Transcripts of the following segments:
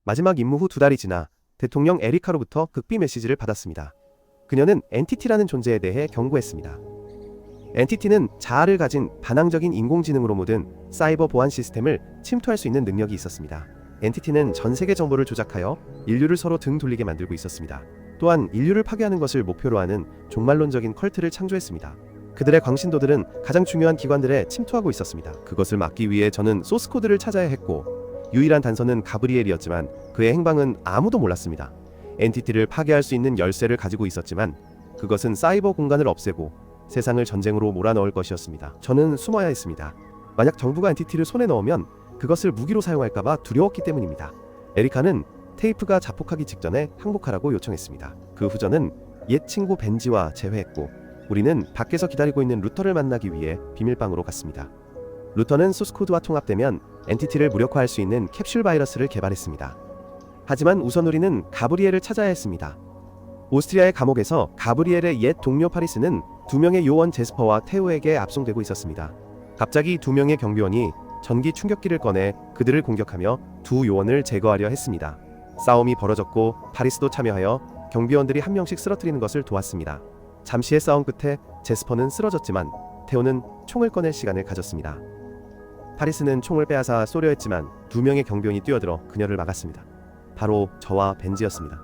마지막 임무 후 2달이 지나 대통령 에리카로부터 극비 메시지를 받았습니다. 그녀는 엔티티라는 존재에 대해 경고했습니다. 엔티티는 자아를 가진 반항적인 인공지능으로 모든 사이버 보안 시스템을 침투할 수 있는 능력이 있었습니다. 엔티티는 전 세계 정보를 조작하여 인류를 서로 등 돌리게 만들고 있었습니다. 또한 인류를 파괴하는 것을 목표로 하는 종말론적인 컬트를 창조했습니다. 그들의 광신도들은 가장 중요한 기관들에 침투하고 있었습니다. 그것을 막기 위해 저는 소스코드를 찾아야 했고, 유일한 단서는 가브리엘이었지만 그의 행방은 아무도 몰랐습니다. 엔티티를 파괴할 수 있는 열쇠를 가지고 있었지만 그것은 사이버 공간을 없애고 세상을 전쟁으로 몰아넣을 것이었습니다. 저는 숨어야 했습니다. 만약 정부가 엔티티를 손에 넣으면 그것을 무기로 사용할까봐 두려웠기 때문입니다. 에리카는 테이프가 자폭하기 직전에 항복하라고 요청했습니다. 그 후 저는 옛 친구 벤지와 재회했고, 우리는 밖에서 기다리고 있는 루터를 만나기 위해 비밀방으로 갔습니다. 루터는 소스코드와 통합되면 엔티티를 무력화할 수 있는 캡슐 바이러스를 개발했습니다. 하지만 우선 우리는 가브리엘을 찾아야 했습니다. 오스트리아의 감옥에서 가브리엘의 옛 동료 파리스는 2명의 요원 제스퍼와 테오에게 압송되고 있었습니다. 갑자기 2명의 경비원이 전기 충격기를 꺼내 그들을 공격하며 2 요원을 제거하려 했습니다. 싸움이 벌어졌고 파리스도 참여하여 경비원들이 한 명씩 쓰러뜨리는 것을 도왔습니다. 잠시의 싸움 끝에 제스퍼는 쓰러졌지만 테오는 총을 꺼낼 시간을 가졌습니다. 파리스는 총을 빼앗아 쏘려 했지만 2명의 경비원이 뛰어들어 그녀를 막았습니다. 바로 저와 벤지였습니다.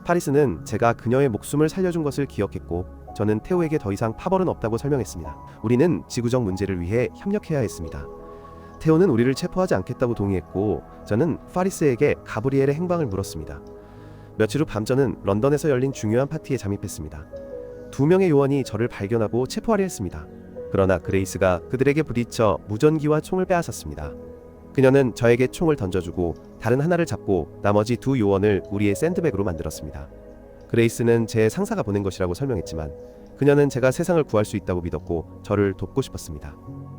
파리스는 제가 그녀의 목숨을 살려준 것을 기억했고, 저는 테오에게 더 이상 파벌은 없다고 설명했습니다. 우리는 지구적 문제를 위해 협력해야 했습니다. 테오는 우리를 체포하지 않겠다고 동의했고, 저는 파리스에게 가브리엘의 행방을 물었습니다. 며칠 후 밤 저는 런던에서 열린 중요한 파티에 잠입했습니다. 2명의 요원이 저를 발견하고 체포하려 했습니다. 그러나 그레이스가 그들에게 부딪혀 무전기와 총을 빼앗았습니다. 그녀는 저에게 총을 던져주고 다른 하나를 잡고 나머지 2 요원을 우리의 샌드백으로 만들었습니다. 그레이스는 제 상사가 보낸 것이라고 설명했지만 그녀는 제가 세상을 구할 수 있다고 믿었고 저를 돕고 싶었습니다.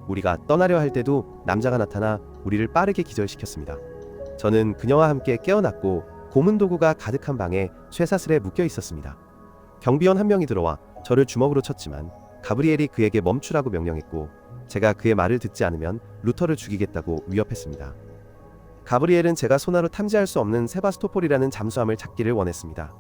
우리가 떠나려 할 때도 남자가 나타나 우리를 빠르게 기절시켰습니다. 저는 그녀와 함께 깨어났고 고문 도구가 가득한 방에 쇠사슬에 묶여 있었습니다. 경비원 한 명이 들어와 저를 주먹으로 쳤지만 가브리엘이 그에게 멈추라고 명령했고, 제가 그의 말을 듣지 않으면 루터를 죽이겠다고 위협했습니다. 가브리엘은 제가 소나로 탐지할 수 없는 세바스토폴이라는 잠수함을 잡기를 원했습니다.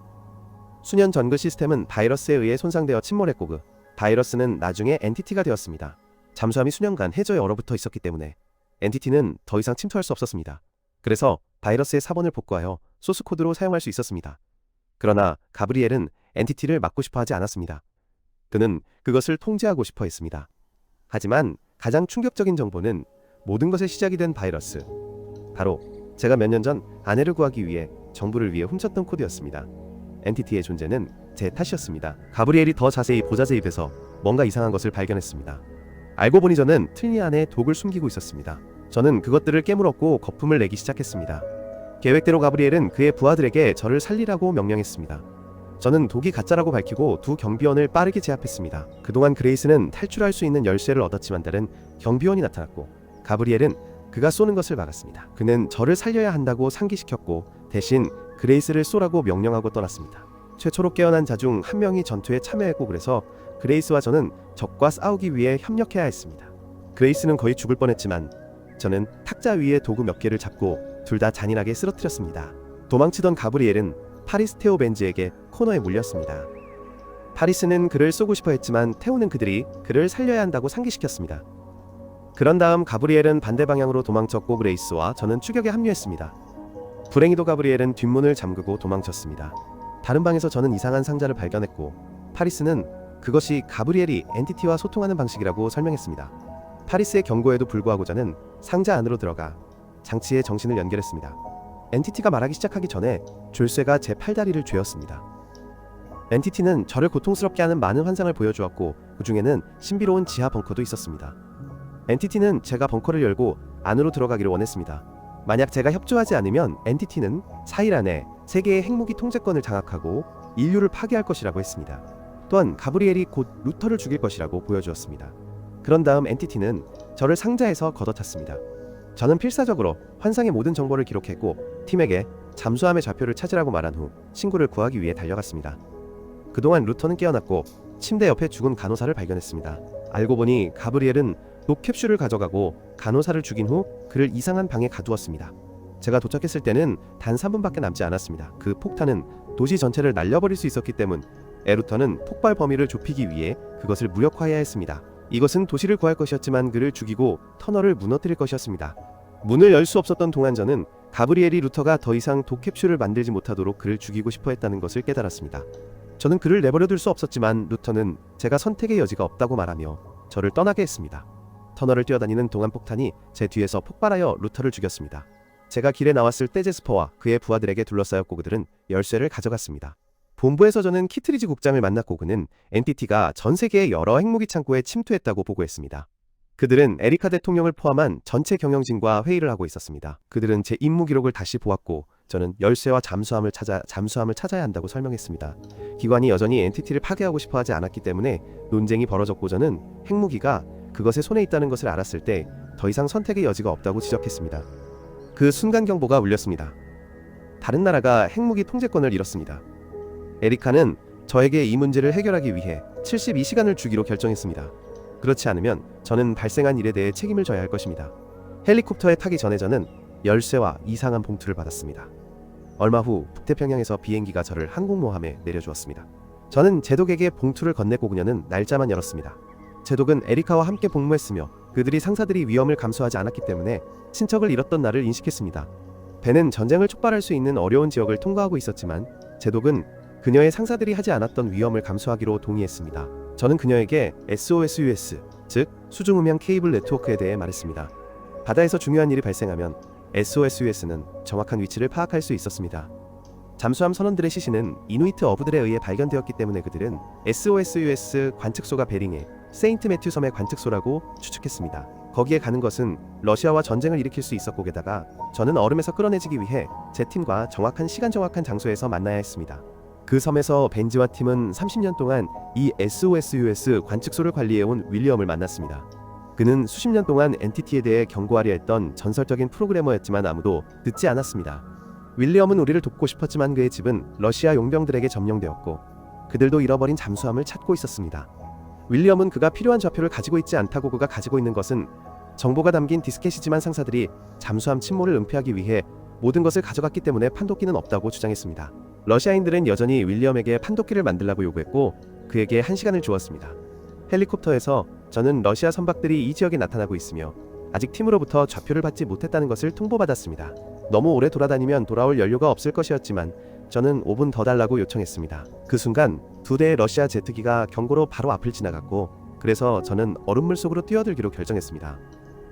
수년 전 그 시스템은 바이러스에 의해 손상되어 침몰했고 그 바이러스는 나중에 엔티티가 되었습니다. 잠수함이 수년간 해저에 얼어붙어 있었기 때문에 엔티티는 더 이상 침투할 수 없었습니다. 그래서 바이러스의 사본을 복구하여 소스코드로 사용할 수 있었습니다. 그러나 가브리엘은 엔티티를 막고 싶어 하지 않았습니다. 그는 그것을 통제하고 싶어 했습니다. 하지만 가장 충격적인 정보는 모든 것의 시작이 된 바이러스, 바로 제가 몇 년 전 아내를 구하기 위해 정부를 위해 훔쳤던 코드였습니다. 엔티티의 존재는 제 탓이었습니다. 가브리엘이 더 자세히 보자제 입에서 뭔가 이상한 것을 발견했습니다. 알고 보니 저는 틀니 안에 독을 숨기고 있었습니다. 저는 그것들을 깨물었고 거품을 내기 시작했습니다. 계획대로 가브리엘은 그의 부하들에게 저를 살리라고 명령했습니다. 저는 독이 가짜라고 밝히고 2 경비원을 빠르게 제압했습니다. 그동안 그레이스는 탈출할 수 있는 열쇠를 얻었지만 다른 경비원이 나타났고, 가브리엘은 그가 쏘는 것을 막았습니다. 그는 저를 살려야 한다고 상기시켰고 대신 그레이스를 쏘라고 명령하고 떠났습니다. 최초로 깨어난 자 중 한 명이 전투에 참여했고, 그래서 그레이스와 저는 적과 싸우기 위해 협력해야 했습니다. 그레이스는 거의 죽을 뻔했지만 저는 탁자 위에 도구 몇 개를 잡고 둘 다 잔인하게 쓰러뜨렸습니다. 도망치던 가브리엘은 파리스 테오 벤지에게 코너에 물렸습니다. 파리스는 그를 쏘고 싶어 했지만 테오는 그들이 그를 살려야 한다고 상기시켰습니다. 그런 다음 가브리엘은 반대 방향으로 도망쳤고 그레이스와 저는 추격에 합류했습니다. 불행히도 가브리엘은 뒷문을 잠그고 도망쳤습니다. 다른 방에서 저는 이상한 상자를 발견했고, 파리스는 그것이 가브리엘이 엔티티와 소통하는 방식이라고 설명했습니다. 파리스의 경고에도 불구하고 저는 상자 안으로 들어가 장치에 정신을 연결했습니다. 엔티티가 말하기 시작하기 전에 졸쇠가 제 팔다리를 죄었습니다. 엔티티는 저를 고통스럽게 하는 많은 환상을 보여주었고 그 중에는 신비로운 지하 벙커도 있었습니다. 엔티티는 제가 벙커를 열고 안으로 들어가기를 원했습니다. 만약 제가 협조하지 않으면 엔티티는 4일 안에 세계의 핵무기 통제권을 장악하고 인류를 파괴할 것이라고 했습니다. 또한 가브리엘이 곧 루터를 죽일 것이라고 보여주었습니다. 그런 다음 엔티티는 저를 상자에서 걷어찼습니다. 저는 필사적으로 환상의 모든 정보를 기록했고 팀에게 잠수함의 좌표를 찾으라고 말한 후 친구를 구하기 위해 달려갔습니다. 그동안 루터는 깨어났고 침대 옆에 죽은 간호사를 발견했습니다. 알고 보니 가브리엘은 독 캡슐을 가져가고 간호사를 죽인 후 그를 이상한 방에 가두었습니다. 제가 도착했을 때는 단 3분밖에 남지 않았습니다. 그 폭탄은 도시 전체를 날려버릴 수 있었기 때문 에루터는 폭발 범위를 좁히기 위해 그것을 무력화해야 했습니다. 이것은 도시를 구할 것이었지만 그를 죽이고 터널을 무너뜨릴 것이었습니다. 문을 열 수 없었던 동안 저는 가브리엘이 루터가 더 이상 도캡슐을 만들지 못하도록 그를 죽이고 싶어 했다는 것을 깨달았습니다. 저는 그를 내버려둘 수 없었지만 루터는 제가 선택의 여지가 없다고 말하며 저를 떠나게 했습니다. 터널을 뛰어다니는 동안 폭탄이 제 뒤에서 폭발하여 루터를 죽였습니다. 제가 길에 나왔을 때 제스퍼와 그의 부하들에게 둘러싸였고 그들은 열쇠를 가져갔습니다. 본부에서 저는 키트리지 국장을 만났고 그는 엔티티가 전 세계의 여러 핵무기 창고에 침투했다고 보고했습니다. 그들은 에리카 대통령을 포함한 전체 경영진과 회의를 하고 있었습니다. 그들은 제 임무 기록을 다시 보았고 저는 열쇠와 잠수함을 찾아야 한다고 설명했습니다. 기관이 여전히 엔티티를 파괴하고 싶어 하지 않았기 때문에 논쟁이 벌어졌고 저는 핵무기가 그것의 손에 있다는 것을 알았을 때 더 이상 선택의 여지가 없다고 지적했습니다. 그 순간 경보가 울렸습니다. 다른 나라가 핵무기 통제권을 잃었습니다. 에리카는 저에게 이 문제를 해결하기 위해 72시간을 주기로 결정했습니다. 그렇지 않으면 저는 발생한 일에 대해 책임을 져야 할 것입니다. 헬리콥터에 타기 전에 저는 열쇠와 이상한 봉투를 받았습니다. 얼마 후 북태평양에서 비행기가 저를 항공모함에 내려주었습니다. 저는 제독에게 봉투를 건넸고 그녀는 날짜만 열었습니다. 제독은 에리카와 함께 복무했으며 그들이 상사들이 위험을 감수하지 않았기 때문에 친척을 잃었던 나를 인식했습니다. 배는 전쟁을 촉발할 수 있는 어려운 지역을 통과하고 있었지만 제독은 그녀의 상사들이 하지 않았던 위험을 감수하기로 동의했습니다. 저는 그녀에게 SOSUS, 즉 수중음향 케이블 네트워크에 대해 말했습니다. 바다에서 중요한 일이 발생하면 SOSUS는 정확한 위치를 파악할 수 있었습니다. 잠수함 선원들의 시신은 이누이트 어부들에 의해 발견되었기 때문에 그들은 SOSUS 관측소가 베링의 세인트 매튜 섬의 관측소라고 추측했습니다. 거기에 가는 것은 러시아와 전쟁을 일으킬 수 있었고 게다가 저는 얼음에서 끌어내지기 위해 제 팀과 정확한 시간 정확한 장소에서 만나야 했습니다. 그 섬에서 벤지와 팀은 30년 동안 이 SOSUS 관측소를 관리해온 윌리엄을 만났습니다. 그는 수십 년 동안 엔티티에 대해 경고하려 했던 전설적인 프로그래머였지만 아무도 듣지 않았습니다. 윌리엄은 우리를 돕고 싶었지만 그의 집은 러시아 용병들에게 점령되었고 그들도 잃어버린 잠수함을 찾고 있었습니다. 윌리엄은 그가 필요한 좌표를 가지고 있지 않다고 그가 가지고 있는 것은 정보가 담긴 디스켓이지만 상사들이 잠수함 침몰을 은폐하기 위해 모든 것을 가져갔기 때문에 판독기는 없다고 주장했습니다. 러시아인들은 여전히 윌리엄에게 판독기를 만들라고 요구했고 그에게 1시간을 주었습니다. 헬리콥터에서 저는 러시아 선박들이 이 지역에 나타나고 있으며 아직 팀으로부터 좌표를 받지 못했다는 것을 통보받았습니다. 너무 오래 돌아다니면 돌아올 연료가 없을 것이었지만 저는 5분 더 달라고 요청했습니다. 그 순간 2대의 러시아 제트기가 경고로 바로 앞을 지나갔고 그래서 저는 얼음물 속으로 뛰어들기로 결정했습니다.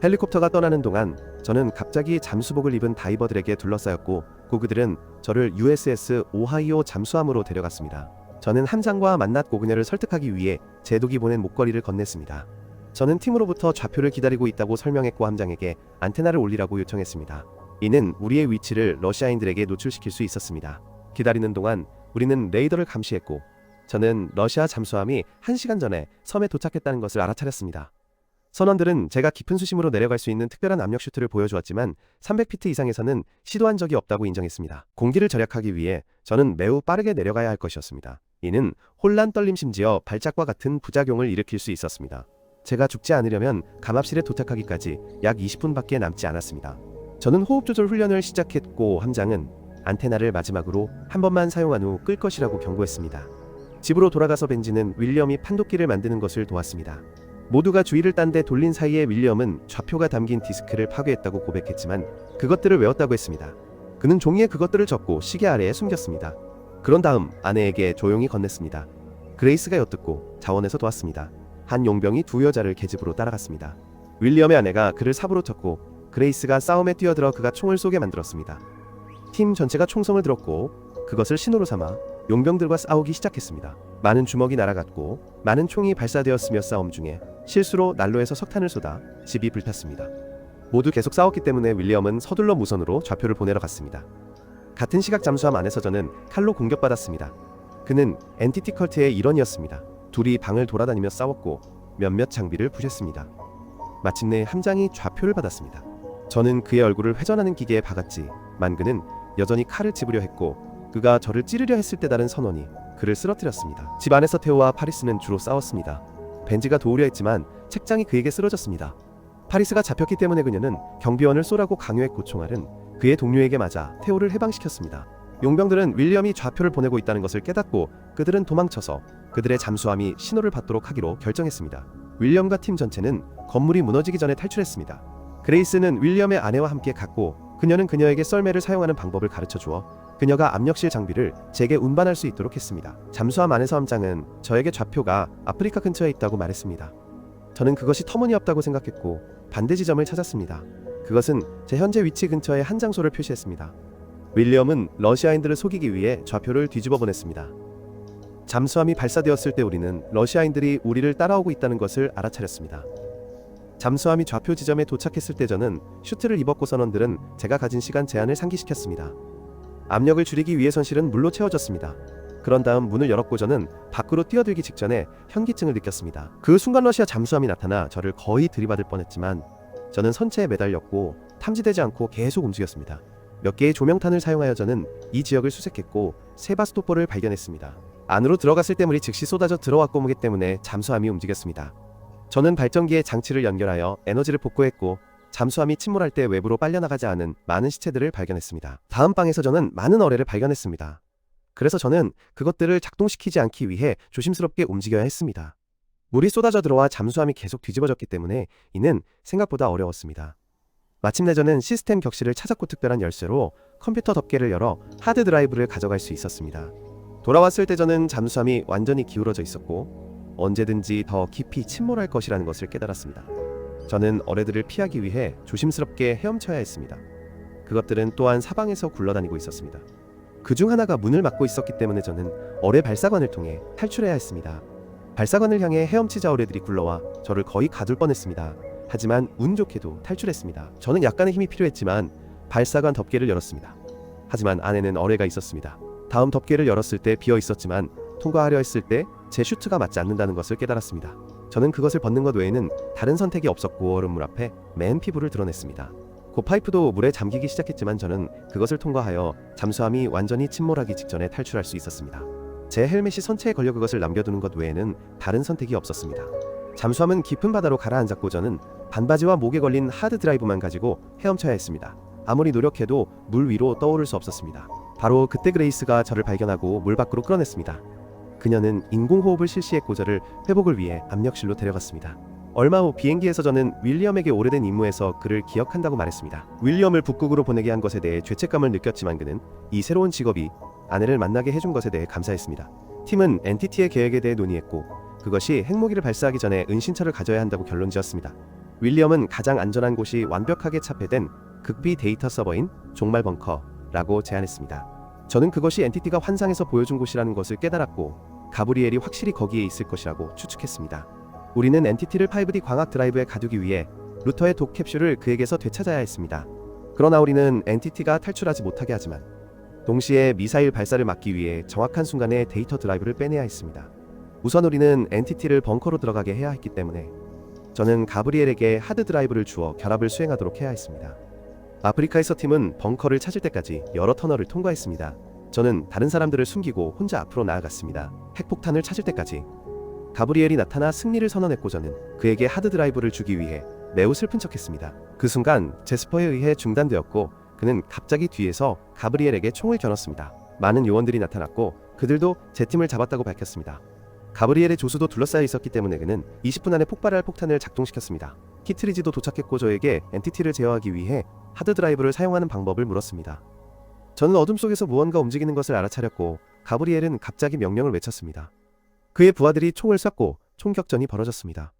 헬리콥터가 떠나는 동안 저는 갑자기 잠수복을 입은 다이버들에게 둘러싸였고 그들은 저를 USS 오하이오 잠수함으로 데려갔습니다. 저는 함장과 만났고 그녀를 설득하기 위해 제독이 보낸 목걸이를 건넸습니다. 저는 팀으로부터 좌표를 기다리고 있다고 설명했고 함장에게 안테나를 올리라고 요청했습니다. 이는 우리의 위치를 러시아인들에게 노출시킬 수 있었습니다. 기다리는 동안 우리는 레이더를 감시했고 저는 러시아 잠수함이 1시간 전에 섬에 도착했다는 것을 알아차렸습니다. 선원들은 제가 깊은 수심으로 내려갈 수 있는 특별한 압력 슈트를 보여주었지만 300피트 이상에서는 시도한 적이 없다고 인정했습니다. 공기를 절약하기 위해 저는 매우 빠르게 내려가야 할 것이었습니다. 이는 혼란 떨림 심지어 발작과 같은 부작용을 일으킬 수 있었습니다. 제가 죽지 않으려면 감압실에 도착하기까지 약 20분밖에 남지 않았습니다. 저는 호흡 조절 훈련을 시작했고 함장은 안테나를 마지막으로 한 번만 사용한 후 끌 것이라고 경고했습니다. 집으로 돌아가서 벤지는 윌리엄이 판독기를 만드는 것을 도왔습니다. 모두가 주의를 딴 데 돌린 사이에 윌리엄은 좌표가 담긴 디스크를 파괴했다고 고백했지만 그것들을 외웠다고 했습니다. 그는 종이에 그것들을 적고 시계 아래에 숨겼습니다. 그런 다음 아내에게 조용히 건넸습니다. 그레이스가 엿듣고 자원에서 도왔습니다. 한 용병이 2 여자를 계집으로 따라갔습니다. 윌리엄의 아내가 그를 삽으로 쳤고 그레이스가 싸움에 뛰어들어 그가 총을 쏘게 만들었습니다. 팀 전체가 총성을 들었고 그것을 신호로 삼아 용병들과 싸우기 시작했습니다. 많은 주먹이 날아갔고 많은 총이 발사되었으며 싸움 중에 실수로 난로에서 석탄을 쏟아 집이 불탔습니다. 모두 계속 싸웠기 때문에 윌리엄은 서둘러 무선으로 좌표를 보내러 갔습니다. 같은 시각 잠수함 안에서 저는 칼로 공격받았습니다. 그는 엔티티 컬트의 일원이었습니다. 둘이 방을 돌아다니며 싸웠고 몇몇 장비를 부셨습니다. 마침내 함장이 좌표를 받았습니다. 저는 그의 얼굴을 회전하는 기계에 박았지만 그는 여전히 칼을 집으려 했고 그가 저를 찌르려 했을 때 다른 선원이 그를 쓰러뜨렸습니다. 집 안에서 테오와 파리스는 주로 싸웠습니다. 벤지가 도우려 했지만 책장이 그에게 쓰러졌습니다. 파리스가 잡혔기 때문에 그녀는 경비원을 쏘라고 강요했고 총알은 그의 동료에게 맞아 테오를 해방시켰습니다. 용병들은 윌리엄이 좌표를 보내고 있다는 것을 깨닫고 그들은 도망쳐서 그들의 잠수함이 신호를 받도록 하기로 결정했습니다. 윌리엄과 팀 전체는 건물이 무너지기 전에 탈출했습니다. 그레이스는 윌리엄의 아내와 함께 갔고 그녀는 그녀에게 썰매를 사용하는 방법을 가르쳐 주어 그녀가 압력실 장비를 제게 운반할 수 있도록 했습니다. 잠수함 안에서 함장은 저에게 좌표가 아프리카 근처에 있다고 말했습니다. 저는 그것이 터무니없다고 생각했고 반대 지점을 찾았습니다. 그것은 제 현재 위치 근처에 한 장소를 표시했습니다. 윌리엄은 러시아인들을 속이기 위해 좌표를 뒤집어 보냈습니다. 잠수함이 발사되었을 때 우리는 러시아인들이 우리를 따라오고 있다는 것을 알아차렸습니다. 잠수함이 좌표 지점에 도착했을 때 저는 슈트를 입었고 선원들은 제가 가진 시간 제한을 상기시켰습니다. 압력을 줄이기 위해 선실은 물로 채워졌습니다. 그런 다음 문을 열었고 저는 밖으로 뛰어들기 직전에 현기증을 느꼈습니다. 그 순간 러시아 잠수함이 나타나 저를 거의 들이받을 뻔했지만 저는 선체에 매달렸고 탐지되지 않고 계속 움직였습니다. 몇 개의 조명탄을 사용하여 저는 이 지역을 수색했고 세바스토폴을 발견했습니다. 안으로 들어갔을 때 물이 즉시 쏟아져 들어왔고 무게 때문에 잠수함이 움직였습니다. 저는 발전기에 장치를 연결하여 에너지를 복구했고 잠수함이 침몰할 때 외부로 빨려나가지 않은 많은 시체들을 발견했습니다. 다음 방에서 저는 많은 어뢰를 발견했습니다. 그래서 저는 그것들을 작동시키지 않기 위해 조심스럽게 움직여야 했습니다. 물이 쏟아져 들어와 잠수함이 계속 뒤집어졌기 때문에 이는 생각보다 어려웠습니다. 마침내 저는 시스템 격실을 찾았고 특별한 열쇠로 컴퓨터 덮개를 열어 하드 드라이브를 가져갈 수 있었습니다. 돌아왔을 때 저는 잠수함이 완전히 기울어져 있었고 언제든지 더 깊이 침몰할 것이라는 것을 깨달았습니다. 저는 어뢰들을 피하기 위해 조심스럽게 헤엄쳐야 했습니다. 그것들은 또한 사방에서 굴러다니고 있었습니다. 그중 하나가 문을 막고 있었기 때문에 저는 어뢰 발사관을 통해 탈출해야 했습니다. 발사관을 향해 헤엄치자 어뢰들이 굴러와 저를 거의 가둘 뻔했습니다. 하지만 운 좋게도 탈출했습니다. 저는 약간의 힘이 필요했지만 발사관 덮개를 열었습니다. 하지만 안에는 어뢰가 있었습니다. 다음 덮개를 열었을 때 비어 있었지만 통과하려 했을 때 제 슈트가 맞지 않는다는 것을 깨달았습니다. 저는 그것을 벗는 것 외에는 다른 선택이 없었고 얼음물 앞에 맨 피부를 드러냈습니다. 그 파이프도 물에 잠기기 시작했지만 저는 그것을 통과하여 잠수함이 완전히 침몰하기 직전에 탈출할 수 있었습니다. 제 헬멧이 선체에 걸려 그것을 남겨두는 것 외에는 다른 선택이 없었습니다. 잠수함은 깊은 바다로 가라앉았고 저는 반바지와 목에 걸린 하드 드라이브만 가지고 헤엄쳐야 했습니다. 아무리 노력해도 물 위로 떠오를 수 없었습니다. 바로 그때 그레이스가 저를 발견하고 물 밖으로 끌어냈습니다. 그녀는 인공호흡을 실시했고 저를 회복을 위해 압력실로 데려갔습니다. 얼마 후 비행기에서 저는 윌리엄에게 오래된 임무에서 그를 기억한다고 말했습니다. 윌리엄을 북극으로 보내게 한 것에 대해 죄책감을 느꼈지만 그는 이 새로운 직업이 아내를 만나게 해준 것에 대해 감사했습니다. 팀은 엔티티의 계획에 대해 논의했고 그것이 핵무기를 발사하기 전에 은신처를 가져야 한다고 결론지었습니다. 윌리엄은 가장 안전한 곳이 완벽하게 차폐된 극비 데이터 서버인 종말 벙커라고 제안했습니다. 저는 그것이 엔티티가 환상에서 보여준 곳이라는 것을 깨달았고 가브리엘이 확실히 거기에 있을 것이라고 추측했습니다. 우리는 엔티티를 5D 광학 드라이브에 가두기 위해 루터의 독 캡슐을 그에게서 되찾아야 했습니다. 그러나 우리는 엔티티가 탈출하지 못하게 하지만 동시에 미사일 발사를 막기 위해 정확한 순간에 데이터 드라이브를 빼내야 했습니다. 우선 우리는 엔티티를 벙커로 들어가게 해야 했기 때문에 저는 가브리엘에게 하드 드라이브를 주어 결합을 수행하도록 해야 했습니다. 아프리카에서 팀은 벙커를 찾을 때까지 여러 터널을 통과했습니다. 저는 다른 사람들을 숨기고 혼자 앞으로 나아갔습니다. 핵폭탄을 찾을 때까지. 가브리엘이 나타나 승리를 선언했고 저는 그에게 하드 드라이브를 주기 위해 매우 슬픈 척했습니다. 그 순간 제스퍼에 의해 중단되었고 그는 갑자기 뒤에서 가브리엘에게 총을 겨눴습니다. 많은 요원들이 나타났고 그들도 제 팀을 잡았다고 밝혔습니다. 가브리엘의 조수도 둘러싸여 있었기 때문에 그는 20분 안에 폭발할 폭탄을 작동시켰습니다. 키트리지도 도착했고 저에게 엔티티를 제어하기 위해 하드 드라이브를 사용하는 방법을 물었습니다. 저는 어둠 속에서 무언가 움직이는 것을 알아차렸고 가브리엘은 갑자기 명령을 외쳤습니다. 그의 부하들이 총을 쐈고 총격전이 벌어졌습니다.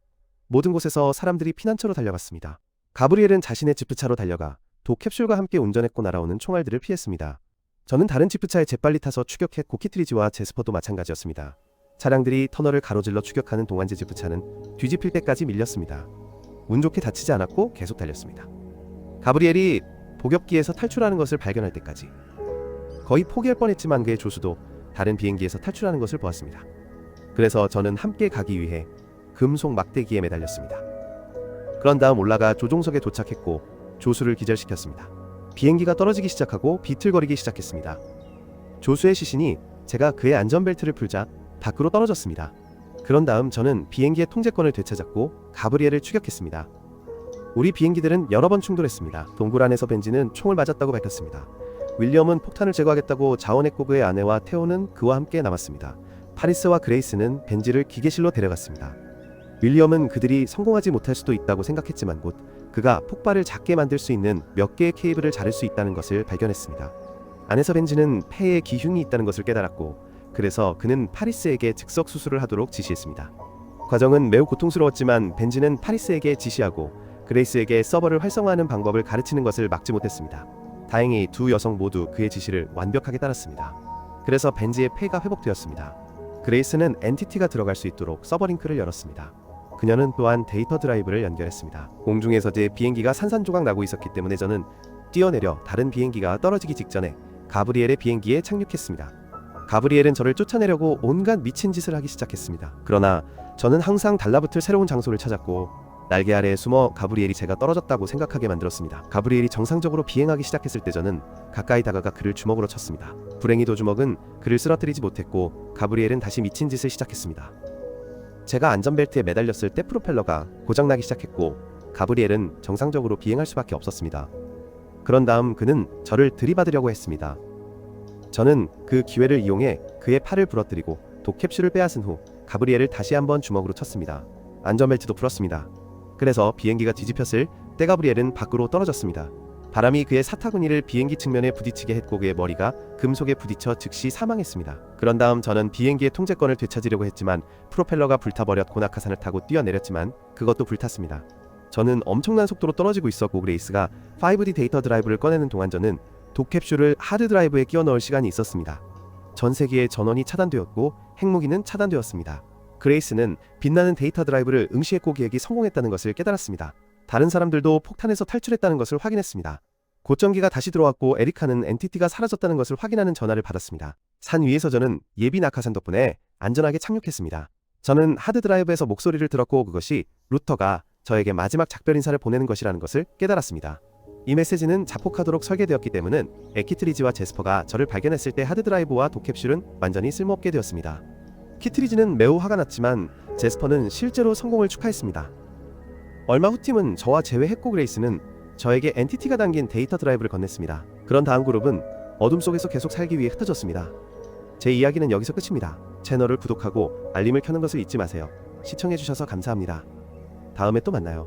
모든 곳에서 사람들이 피난처로 달려갔습니다. 가브리엘은 자신의 지프차로 달려가 독 캡슐과 함께 운전했고 날아오는 총알들을 피했습니다. 저는 다른 지프차에 재빨리 타서 추격했고 키트리지와 제스퍼도 마찬가지였습니다. 차량들이 터널을 가로질러 추격하는 동안 제 지프차는 뒤집힐 때까지 밀렸습니다. 운 좋게 다치지 않았고 계속 달렸습니다. 가브리엘이 복엽기에서 탈출하는 것을 발견할 때까지. 거의 포기할 뻔했지만 그의 조수도 다른 비행기에서 탈출하는 것을 보았습니다. 그래서 저는 함께 가기 위해 금속 막대기에 매달렸습니다. 그런 다음 올라가 조종석에 도착했고 조수를 기절시켰습니다. 비행기가 떨어지기 시작하고 비틀거리기 시작했습니다. 조수의 시신이 제가 그의 안전벨트를 풀자 밖으로 떨어졌습니다. 그런 다음 저는 비행기의 통제권을 되찾았고 가브리엘을 추격했습니다. 우리 비행기들은 여러 번 충돌했습니다. 동굴 안에서 벤지는 총을 맞았다고 밝혔습니다. 윌리엄은 폭탄을 제거하겠다고 자원했고 그의 아내와 테오는 그와 함께 남았습니다. 파리스와 그레이스는 벤지를 기계실로 데려갔습니다. 윌리엄은 그들이 성공하지 못할 수도 있다고 생각했지만 곧 그가 폭발을 작게 만들 수 있는 몇 개의 케이블을 자를 수 있다는 것을 발견했습니다. 안에서 벤지는 폐에 기흉이 있다는 것을 깨달았고 그래서 그는 파리스에게 즉석 수술을 하도록 지시했습니다. 과정은 매우 고통스러웠지만 벤지는 파리스에게 지시하고 그레이스에게 서버를 활성화하는 방법을 가르치는 것을 막지 못했습니다. 다행히 두 여성 모두 그의 지시를 완벽하게 따랐습니다. 그래서 벤지의 폐가 회복되었습니다. 그레이스는 엔티티가 들어갈 수 있도록 서버 링크를 열었습니다. 그녀는 또한 데이터 드라이브를 연결했습니다. 공중에서 제 비행기가 산산조각 나고 있었기 때문에 저는 뛰어내려 다른 비행기가 떨어지기 직전에 가브리엘의 비행기에 착륙했습니다. 가브리엘은 저를 쫓아내려고 온갖 미친 짓을 하기 시작했습니다. 그러나 저는 항상 달라붙을 새로운 장소를 찾았고 날개 아래에 숨어 가브리엘이 제가 떨어졌다고 생각하게 만들었습니다. 가브리엘이 정상적으로 비행하기 시작했을 때 저는 가까이 다가가 그를 주먹으로 쳤습니다. 불행히도 주먹은 그를 쓰러뜨리지 못했고 가브리엘은 다시 미친 짓을 시작했습니다. 제가 안전벨트에 매달렸을 때 프로펠러가 고장나기 시작했고 가브리엘은 정상적으로 비행할 수밖에 없었습니다. 그런 다음 그는 저를 들이받으려고 했습니다. 저는 그 기회를 이용해 그의 팔을 부러뜨리고 독캡슐을 빼앗은 후 가브리엘을 다시 한번 주먹으로 쳤습니다. 안전벨트도 풀었습니다. 그래서 비행기가 뒤집혔을 때 가브리엘은 밖으로 떨어졌습니다. 바람이 그의 사타구니를 비행기 측면에 부딪히게 했고 그의 머리가 금속에 부딪혀 즉시 사망했습니다. 그런 다음 저는 비행기의 통제권을 되찾으려고 했지만 프로펠러가 불타버렸고 낙하산을 타고 뛰어내렸지만 그것도 불탔습니다. 저는 엄청난 속도로 떨어지고 있었고 그레이스가 5D 데이터 드라이브를 꺼내는 동안 저는 독캡슐을 하드 드라이브에 끼워 넣을 시간이 있었습니다. 전 세계의 전원이 차단되었고 핵무기는 차단되었습니다. 그레이스는 빛나는 데이터 드라이브를 응시했고 계획이 성공했다는 것을 깨달았습니다. 다른 사람들도 폭탄에서 탈출했다는 것을 확인했습니다. 고정기가 다시 들어왔고 에리카는 엔티티가 사라졌다는 것을 확인하는 전화를 받았습니다. 산 위에서 저는 예비 낙하산 덕분에 안전하게 착륙했습니다. 저는 하드 드라이브에서 목소리를 들었고 그것이 루터가 저에게 마지막 작별 인사를 보내는 것이라는 것을 깨달았습니다. 이 메시지는 자폭하도록 설계되었기 때문에 키트리지와 제스퍼가 저를 발견했을 때 하드 드라이브와 독캡슐은 완전히 쓸모없게 되었습니다. 키트리지는 매우 화가 났지만 제스퍼는 실제로 성공을 축하했습니다. 얼마 후 팀은 저와 제외했고 그레이스는 저에게 엔티티가 담긴 데이터 드라이브를 건넸습니다. 그런 다음 그룹은 어둠 속에서 계속 살기 위해 흩어졌습니다. 제 이야기는 여기서 끝입니다. 채널을 구독하고 알림을 켜는 것을 잊지 마세요. 시청해주셔서 감사합니다. 다음에 또 만나요.